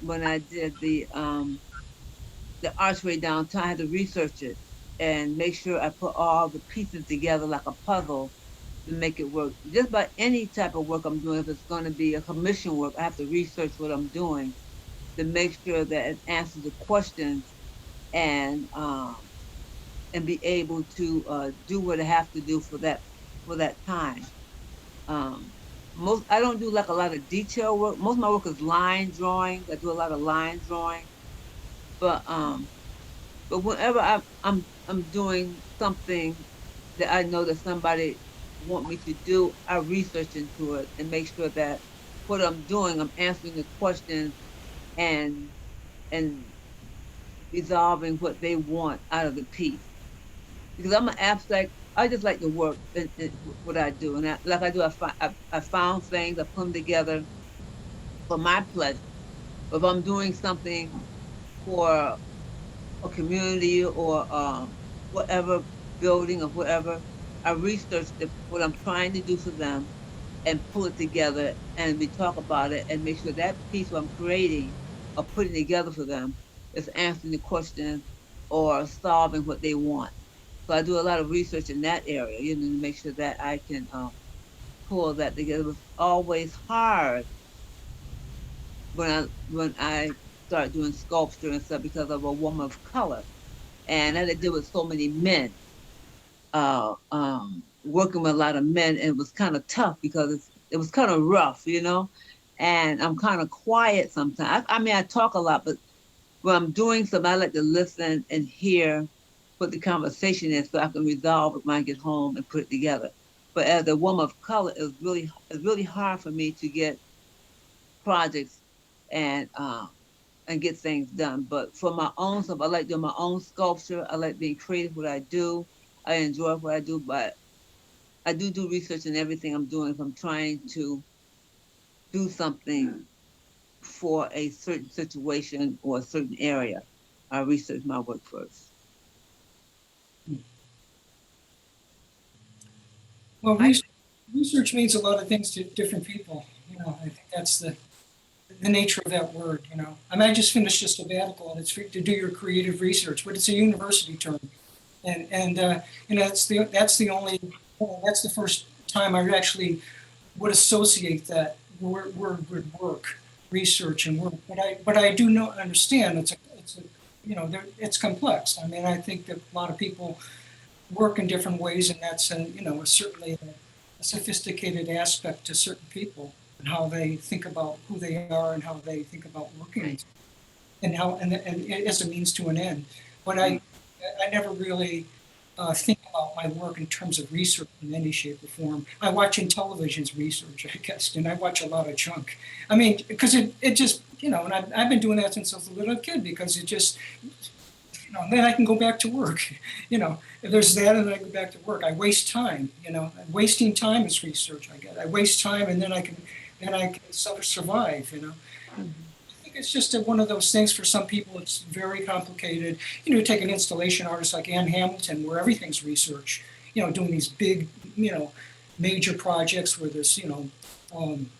When I did the archway downtown, I had to research it and make sure I put all the pieces together like a puzzle to make it work. Just about any type of work I'm doing, if it's going to be a commission work, I have to research what I'm doing to make sure that it answers the questions and be able to do what I have to do for that time. Um, I don't do like a lot of detail work. Most of my work is line drawing. I do a lot of line drawing, but whenever I'm doing something that I know that somebody want me to do, I research into it and make sure that what I'm doing, I'm answering the questions and and resolving what they want out of the piece. Because I'm an abstract, I just like to work in what I do, and like I do, I found things, I put them together for my pleasure. But if I'm doing something for a community or whatever building or whatever, I research what I'm trying to do for them and pull it together, and we talk about it and make sure that piece what I'm creating or putting together for them is answering the question or solving what they want. So I do a lot of research in that area, you know, to make sure that I can pull that together. It was always hard when I started doing sculpture and stuff because of a woman of color, and I had to deal with so many men, working with a lot of men, and it was kind of tough because it was kind of rough, you know. And I'm kind of quiet sometimes. I mean, I talk a lot, but when I'm doing something, I like to listen and hear what the conversation is, so I can resolve it when I get home and put it together. But as a woman of color, it's really hard for me to get projects and um and get things done. But for my own stuff, I like doing my own sculpture. I like being creative what I do. I enjoy what I do, but I do research in everything I'm doing. If I'm trying to do something for a certain situation or a certain area, I research my work first. Well, I, research means a lot of things to different people. I think that's the nature of that word. I mean, I just finished a sabbatical, and it's to do your creative research, but it's a university term, and that's the first time I actually would associate that word with work, research, and work. But I do know understand it's complex. I mean, I think that a lot of people work in different ways, and that's certainly a sophisticated aspect to certain people and how they think about who they are and how they think about working, Right. and as a means to an end. But I never really think about my work in terms of research in any shape or form. I watch in television's research, I guess, and I watch a lot of junk. I mean, because it just, and I've been doing that since I was a little kid, because it just, then I can go back to work. If there's that, and then I go back to work. I waste time. Wasting time is research. I guess I waste time, and then I can survive. I think it's just one of those things. For some people, it's very complicated. Take an installation artist like Ann Hamilton, where everything's research. Doing these big, major projects where there's, um,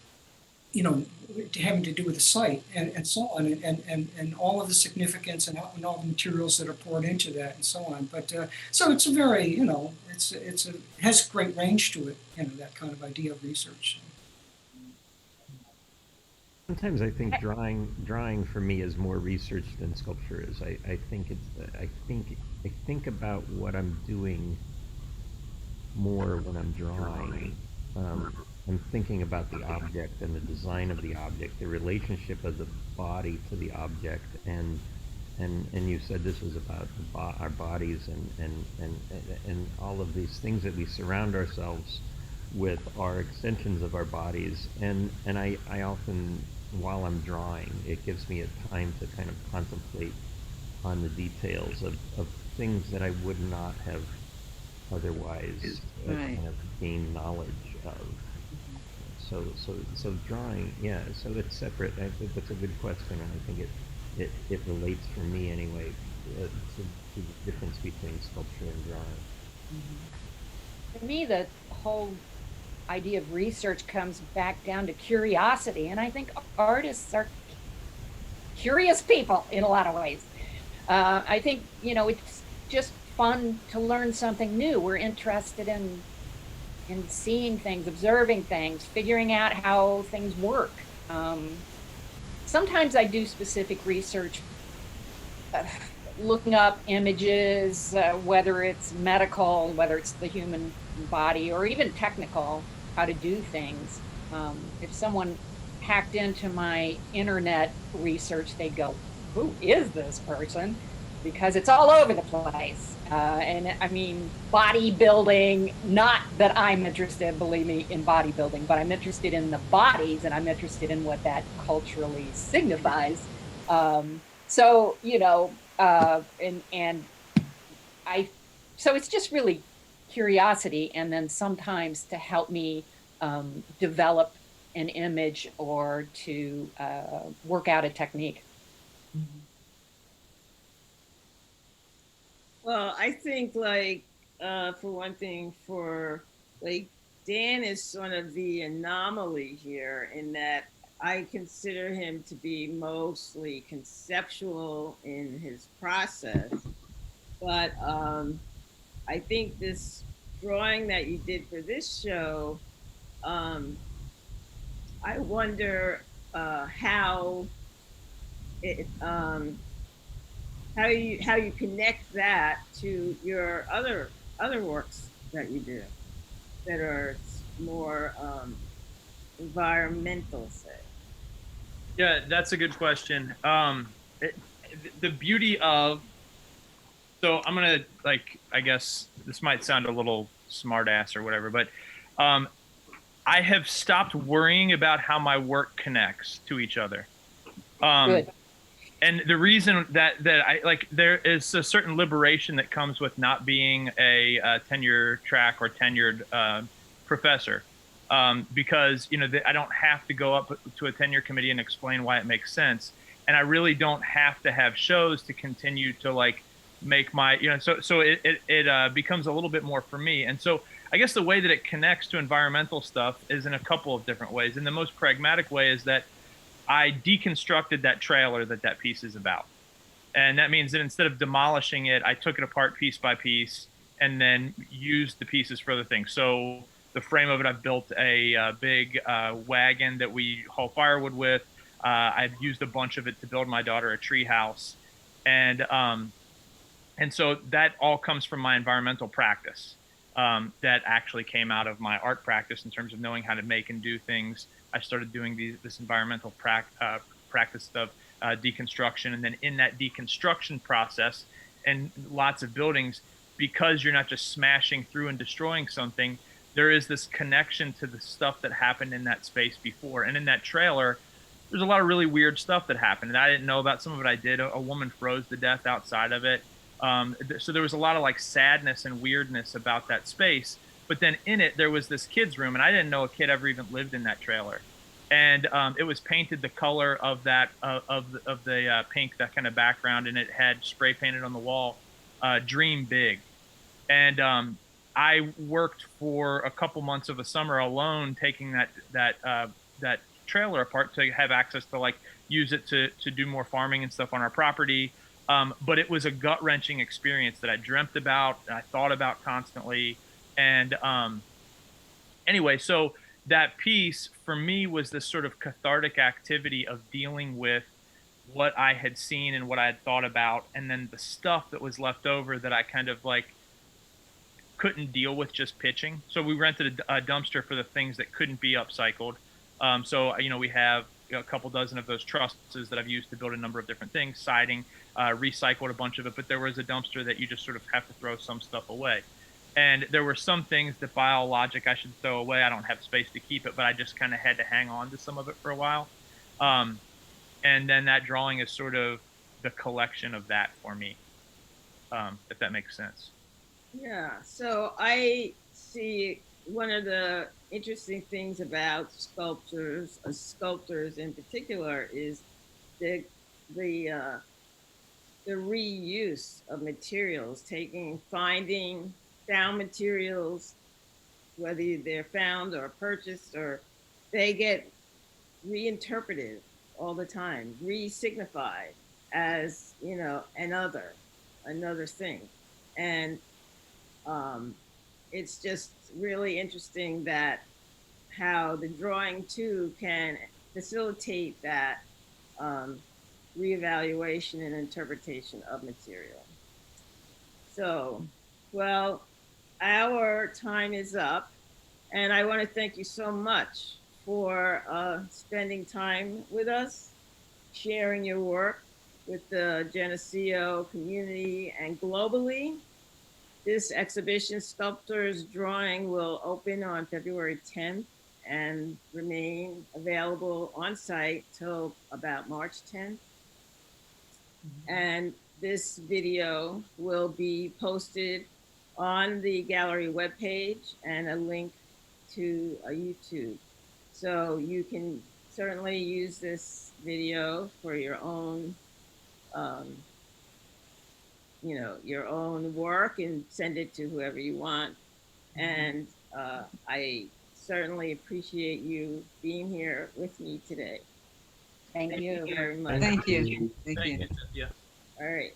having to do with the site and so on, and all of the significance and all the materials that are poured into that and so on. But so it's a very, it has great range to it, that kind of idea of research. Sometimes I think drawing for me is more research than sculpture is. I think I think about what I'm doing more when I'm drawing. I'm thinking about the object and the design of the object, the relationship of the body to the object, and you said this was about our bodies and all of these things that we surround ourselves with are extensions of our bodies, and I often, while I'm drawing, it gives me a time to kind of contemplate on the details of things that I would not have otherwise Right. kind of gained knowledge of. So drawing, yeah. So it's separate. I think that's a good question, and I think it relates for me anyway to the difference between sculpture and drawing. to me, the whole idea of research comes back down to curiosity. And I think artists are curious people in a lot of ways. I think, it's just fun to learn something new. We're interested in seeing things, observing things, figuring out how things work. Sometimes I do specific research, looking up images, whether it's medical, whether it's the human body, or even technical, how to do things. If someone hacked into my internet research, they'd go, "Who is this person?" Because it's all over the place. And I mean, bodybuilding, not that I'm interested, believe me, in bodybuilding, but I'm interested in the bodies, and I'm interested in what that culturally signifies. So, and so it's just really curiosity, and then sometimes to help me develop an image or to work out a technique. Well, I think for one thing, Dan is sort of the anomaly here in that I consider him to be mostly conceptual in his process. But I think this drawing that you did for this show, I wonder how it how you connect that to your other works that you do that are more environmental, say. Yeah, that's a good question. The beauty of So I'm gonna like, I guess this might sound a little smart ass or whatever, but um, I have stopped worrying about how my work connects to each other. Um, Good. and the reason that I like, there is a certain liberation that comes with not being a tenure track or tenured professor, because I don't have to go up to a tenure committee and explain why it makes sense, and I really don't have to have shows to continue to like make my so it becomes a little bit more for me. And so I guess the way that it connects to environmental stuff is in a couple of different ways, and the most pragmatic way is that I deconstructed that trailer that piece is about. And that means that instead of demolishing it, I took it apart piece by piece and then used the pieces for other things. So the frame of it, I've built a big wagon that we haul firewood with. I've used a bunch of it to build my daughter a tree house. And so that all comes from my environmental practice, that actually came out of my art practice in terms of knowing how to make and do things. I started doing this environmental practice of deconstruction. And then in that deconstruction process and lots of buildings, because you're not just smashing through and destroying something, there is this connection to the stuff that happened in that space before. And in that trailer, there's a lot of really weird stuff that happened. And I didn't know about some of it. I did. A woman froze to death outside of it. So there was a lot of like sadness and weirdness about that space. But then in it, there was this kid's room, and I didn't know a kid ever even lived in that trailer. And it was painted the color of that of the pink, that kind of background, and it had spray painted on the wall, "Dream Big." And I worked for a couple months of the summer alone, taking that trailer apart to have access to like use it to do more farming and stuff on our property. But it was a gut wrenching experience that I dreamt about, and I thought about constantly. And anyway, so that piece for me was this sort of cathartic activity of dealing with what I had seen and what I had thought about, and then the stuff that was left over that I kind of like couldn't deal with just pitching. So we rented a dumpster for the things that couldn't be upcycled. So we have a couple dozen of those trusses that I've used to build a number of different things, siding, recycled a bunch of it, but there was a dumpster that you just sort of have to throw some stuff away. And there were some things that by all logic I should throw away. I don't have space to keep it, but I just kind of had to hang on to some of it for a while. And then that drawing is sort of the collection of that for me, if that makes sense. Yeah, so I see one of the interesting things about sculptors in particular, is the the uh, the reuse of materials, finding found materials, whether they're found or purchased, or they get reinterpreted all the time, re-signified as another thing. And it's just really interesting that how the drawing too can facilitate that um, reevaluation and interpretation of material. So, well, our time is up, and I want to thank you so much for spending time with us, sharing your work with the Geneseo community and globally. This exhibition, Sculptors Drawing, will open on February 10th and remain available on site till about March 10th. And this video will be posted on the gallery webpage and a link to a YouTube. So you can certainly use this video for your own um, your own work and send it to whoever you want. And I certainly appreciate you being here with me today. Thank you. Very much. Thank you. Thank you. Yeah. All right.